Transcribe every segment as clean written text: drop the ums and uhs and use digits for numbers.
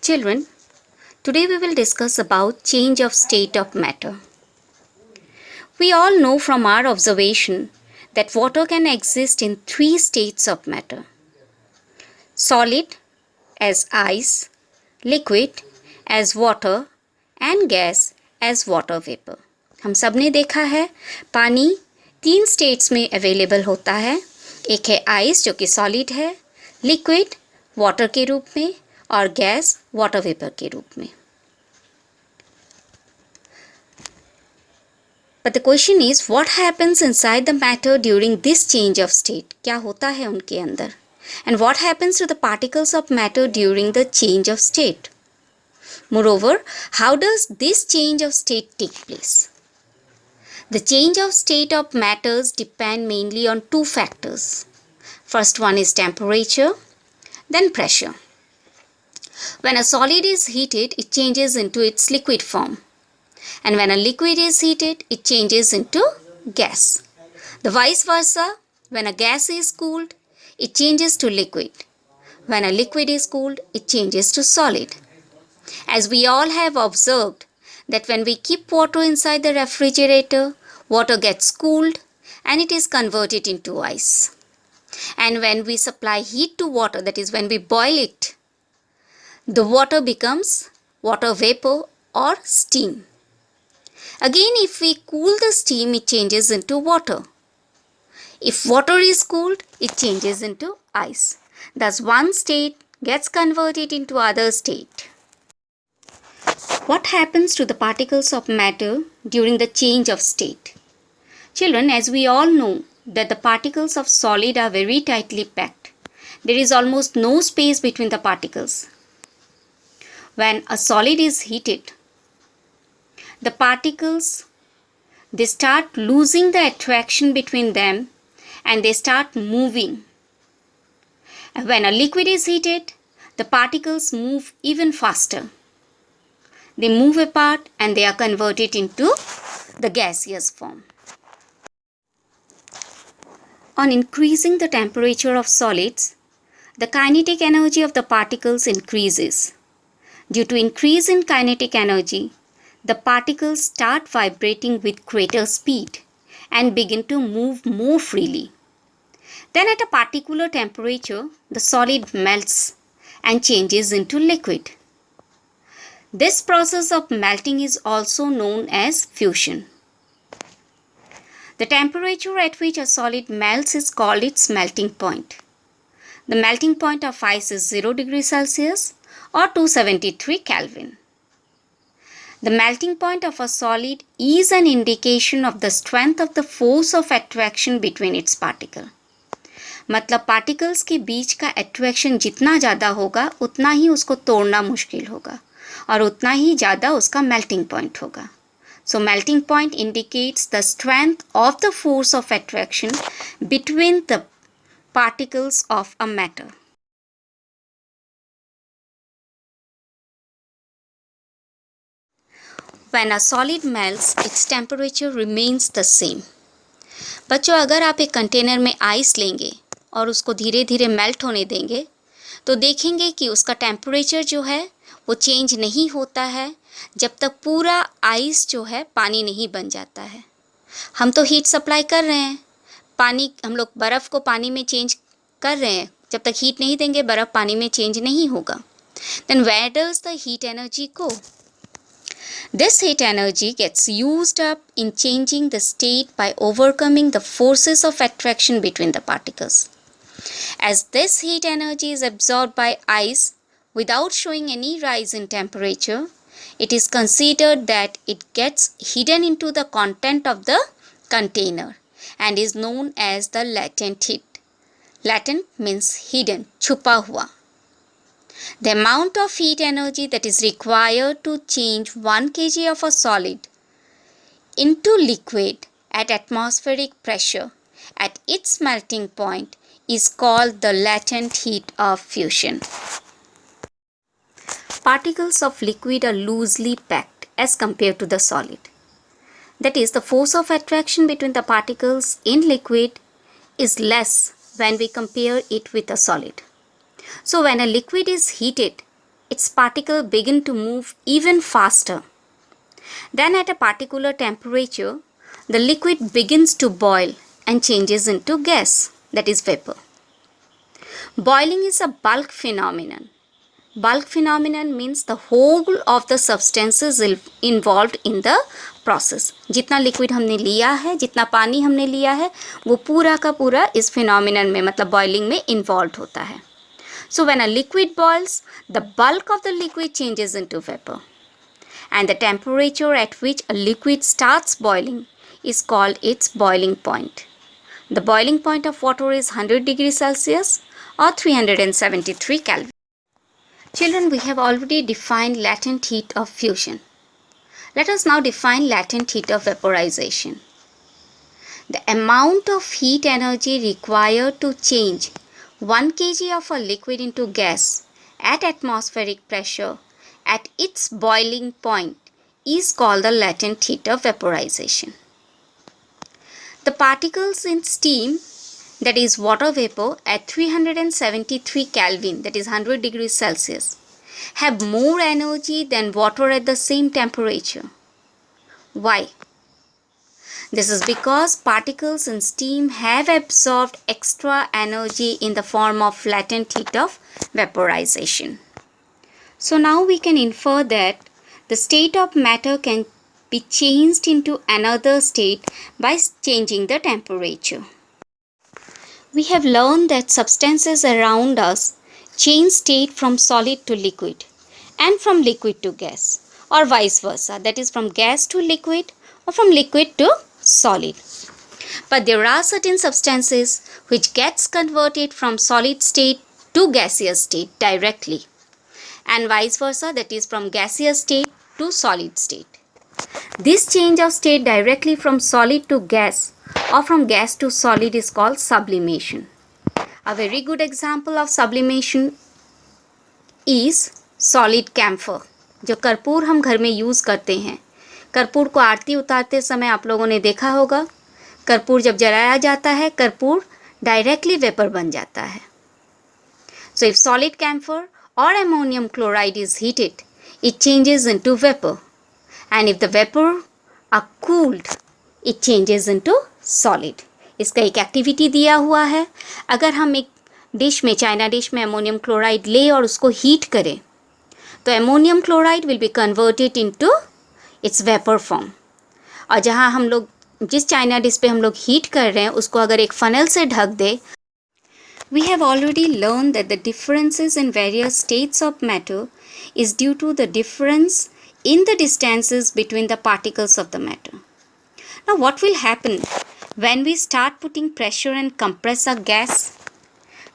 Children, today we will discuss about change of state of matter. We all know from our observation that water can exist in three states of matter: solid as ice, liquid as water and gas as water vapor. हम सब ने देखा है पानी तीन states में available होता है. एक है आइस जो कि सॉलिड है, लिक्विड वाटर के रूप में और गैस वाटर वेपर के रूप में. But the question is, what happens inside the matter during this change of state? क्या होता है उनके अंदर? And what happens to the particles of matter during the change of state? Moreover, how does this change of state take place? The change of state of matters depend mainly on two factors. First one is temperature, then pressure. When a solid is heated, it changes into its liquid form. And when a liquid is heated, it changes into gas. The vice versa, when a gas is cooled, it changes to liquid. When a liquid is cooled, it changes to solid. As we all have observed that when we keep water inside the refrigerator, water gets cooled and it is converted into ice. And when we supply heat to water, that is when we boil it, the water becomes water vapor or steam. Again, if we cool the steam, it changes into water. If water is cooled, it changes into ice. Thus, one state gets converted into other state. What happens to the particles of matter during the change of state? Children, as we all know that the particles of solid are very tightly packed. There is almost no space between the particles. When a solid is heated, the particles, they start losing the attraction between them and they start moving. And when a liquid is heated, the particles move even faster. They move apart and they are converted into the gaseous form. On increasing the temperature of solids, the kinetic energy of the particles increases. Due to increase in kinetic energy, the particles start vibrating with greater speed and begin to move more freely. Then at a particular temperature, the solid melts and changes into liquid. This process of melting is also known as fusion. The temperature at which a solid melts is called its melting point. The melting point of ice is 0 degrees Celsius or 273 Kelvin. The melting point of a solid is an indication of the strength of the force of attraction between its particle. मतलब particles के बीच का attraction जितना ज़्यादा होगा उतना ही उसको तोड़ना मुश्किल होगा और उतना ही ज़्यादा उसका melting point होगा. So melting point indicates the strength of the force of attraction between the particles of a matter. When a solid melts, its temperature remains the same. बच्चों, अगर आप एक कंटेनर में आइस लेंगे और उसको धीरे धीरे मेल्ट होने देंगे तो देखेंगे कि उसका टेम्परेचर जो है वो चेंज नहीं होता है जब तक पूरा आइस जो है पानी नहीं बन जाता है. हम तो हीट सप्लाई कर रहे हैं, पानी हम लोग बर्फ़ को पानी में चेंज कर रहे हैं. जब तक हीट नहीं देंगे बर्फ़ पानी में चेंज नहीं होगा. Then where does the heat energy go? This heat energy gets used up in changing the state by overcoming the forces of attraction between the particles. As this heat energy is absorbed by ice without showing any rise in temperature, it is considered that it gets hidden into the content of the container and is known as the latent heat. Latent means hidden, छुपा हुआ. The amount of heat energy that is required to change 1 kg of a solid into liquid at atmospheric pressure at its melting point is called the latent heat of fusion. Particles of liquid are loosely packed as compared to the solid. That is, the force of attraction between the particles in liquid is less when we compare it with a solid. So when a liquid is heated, its particles begin to move even faster. Then at a particular temperature, the liquid begins to boil and changes into gas, that is vapor. Boiling is a bulk phenomenon. Bulk phenomenon means the whole of the substances involved in the process. जितना liquid हमने लिया है, जितना पानी हमने लिया है, वो पूरा का पूरा इस phenomenon में मतलब boiling में involved होता है. So when a liquid boils, the bulk of the liquid changes into vapor. And the temperature at which a liquid starts boiling is called its boiling point. The boiling point of water is 100 degrees Celsius or 373 Kelvin. Children, we have already defined latent heat of fusion. Let us now define latent heat of vaporization. The amount of heat energy required to change 1 kg of a liquid into gas at atmospheric pressure at its boiling point is called the latent heat of vaporization. The particles in steam, that is water vapor, at 373 Kelvin, that is 100 degrees Celsius, have more energy than water at the same temperature. Why? This is because particles in steam have absorbed extra energy in the form of latent heat of vaporization. So now we can infer that the state of matter can be changed into another state by changing the temperature. We have learned that substances around us change state from solid to liquid and from liquid to gas, or vice versa, that is from gas to liquid or from liquid to solid. But there are certain substances which gets converted from solid state to gaseous state directly, and vice versa, that is from gaseous state to solid state. This change of state directly from solid to gas or from gas to solid is called sublimation. A very good example of sublimation is solid camphor, जो कर्पूर हम घर में use करते हैं. कर्पूर को आरती उतारते समय आप लोगों ने देखा होगा, कर्पूर जब जलाया जाता है, कर्पूर डायरेक्टली वेपर बन जाता है. So if solid camphor or ammonium chloride is heated, it changes into vapor. And if the vapor are cooled, it changes into solid. इसका एक एक्टिविटी दिया हुआ है. अगर हम एक डिश में, चाइना डिश में अमोनियम क्लोराइड ले और उसको हीट करें, तो ammonium chloride will be converted into its vapour form. और जहाँ हम लोग जिस चाइना डिश पे हम लोग हीट कर रहे हैं उसको अगर एक फनल से ढक दे, we have already learned that the differences in various states of matter is due to the difference in the distances between the particles of the matter. Now what will happen when we start putting pressure and compress a gas?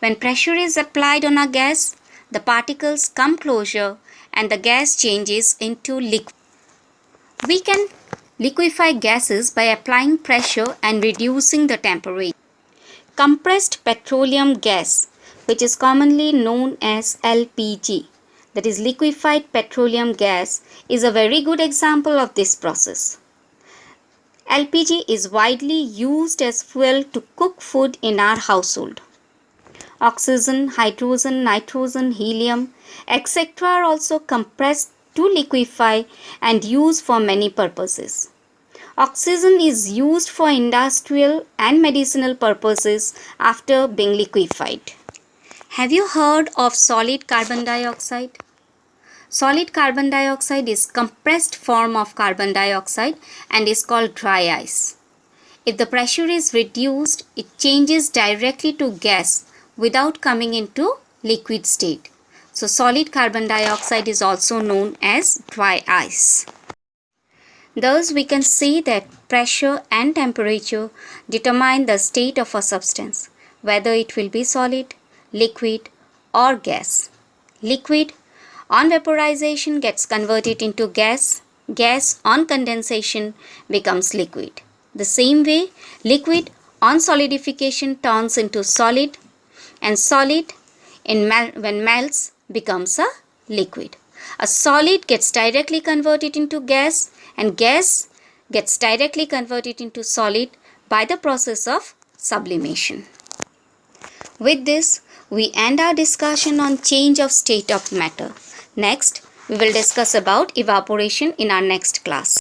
When pressure is applied on a gas, the particles come closer and the gas changes into liquid. We can liquefy gases by applying pressure and reducing the temperature. Compressed petroleum gas, which is commonly known as LPG, that is liquefied petroleum gas, is a very good example of this process. LPG is widely used as fuel to cook food in our household. Oxygen, hydrogen, nitrogen, helium, etc. are also compressed to liquefy and used for many purposes. Oxygen is used for industrial and medicinal purposes after being liquefied. Have you heard of solid carbon dioxide? Solid carbon dioxide is compressed form of carbon dioxide and is called dry ice. If the pressure is reduced, it changes directly to gas without coming into liquid state. So solid carbon dioxide is also known as dry ice. Thus, we can see that pressure and temperature determine the state of a substance, whether it will be solid, liquid, or gas. Liquid on vaporization gets converted into gas. Gas on condensation becomes liquid. The same way, liquid on solidification turns into solid, and solid when melts becomes a liquid. A solid gets directly converted into gas, and gas gets directly converted into solid by the process of sublimation. With this, we end our discussion on change of state of matter. Next, we will discuss about evaporation in our next class.